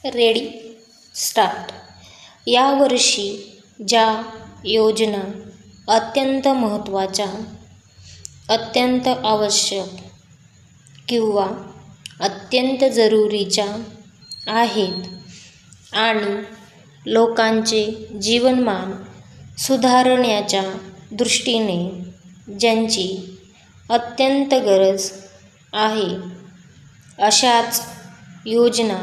Ready start. यावर्षी ज्या योजना अत्यंत महत्त्वाच्या, अत्यंत आवश्यक किंवा अत्यंत जरुरीच्या आहेत आणि लोकांचे जीवनमान सुधारण्याच्या दृष्टीने ज्यांची अत्यंत गरज आहे, अशाच योजना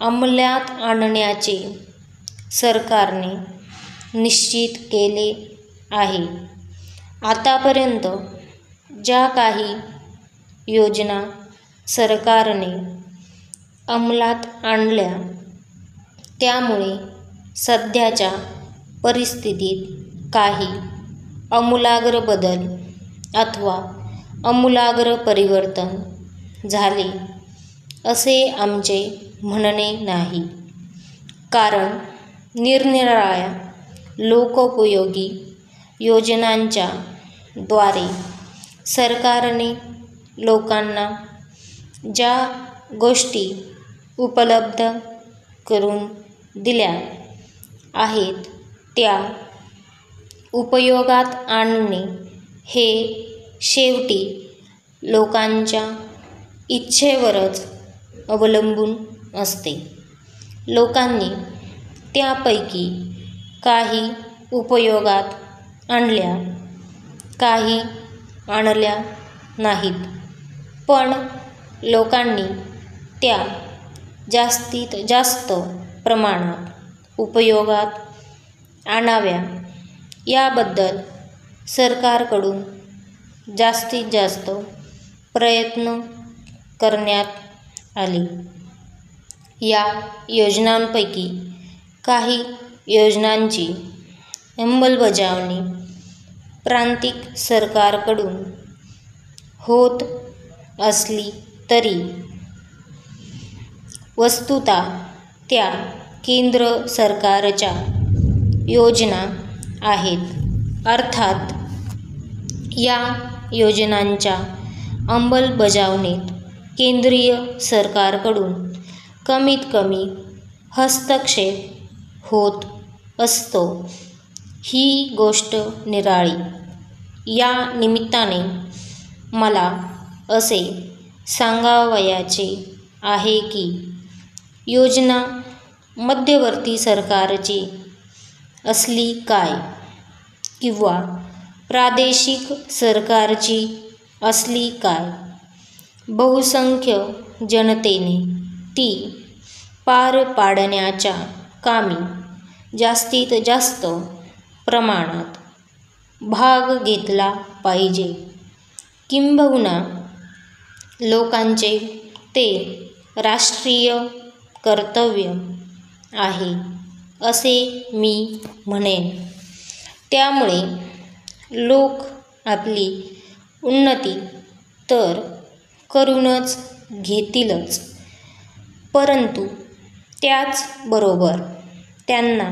अंमलात आणण्याचे सरकारने निश्चित केले आहे. आतापर्यंत ज्या काही योजना सरकारने अंमलात आणल्या, त्यामुळे सध्याच्या परिस्थितीत काही आमूलाग्र बदल अथवा आमूलाग्र परिवर्तन झाले असे आमचे म्हणणे नाही. कारण निरनिराळ्या लोकोपयोगी योजनांच्या द्वारे सरकारने लोकांना ज्या गोष्टी उपलब्ध करून दिल्या आहेत, त्या उपयोगात आणणे हे शेवटी लोकांच्या इच्छेवरच अवलंबून असते. लोकांनी त्यापैकी काही उपयोगात आणल्या, काही आणल्या नाहीत, पण लोकांनी त्या जास्तीत जास्त प्रमाणात उपयोगात आणाव्या याबद्दल सरकारकडून जास्तीत जास्त प्रयत्न करण्यात आले. या योजनांपैकी काही योजनांची अंमलबजावणी प्रांतिक सरकारकडून होत असली तरी वस्तुतः त्या केंद्र सरकारच्या योजना आहेत. अर्थात या योजनांच्या अंमलबजावणीत केंद्रीय सरकारकडून कमीत कमी हस्तक्षेप होत असतो, ही गोष्ट निराळी. या निमित्ताने मला असे सांगावयाचे आहे की योजना मध्यवर्ती सरकारची असली काय किंवा प्रादेशिक सरकारची असली काय, बहुसंख्य जनतेने ती पार पाडण्याच्या कामी जास्तीत जास्त प्रमाणात भाग घेतला पाहिजे. किंबहुना लोकांचे ते राष्ट्रीय कर्तव्य आहे असे मी म्हणेन. त्यामुळे लोक आपली उन्नती तर करूनच घेतीलच, परंतु त्याचबरोबर त्यांना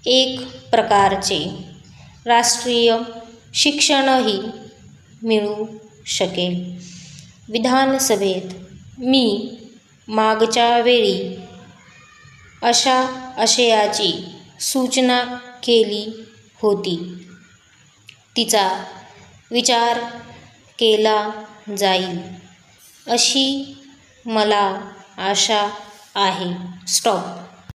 एक प्रकारचे राष्ट्रीय शिक्षणही मिळू शकेल. विधानसभेत मी मागच्या वेळी अशा आशयाची सूचना केली होती. तिचा विचार केला जाईल अशी मला आशा आहे. स्टॉप.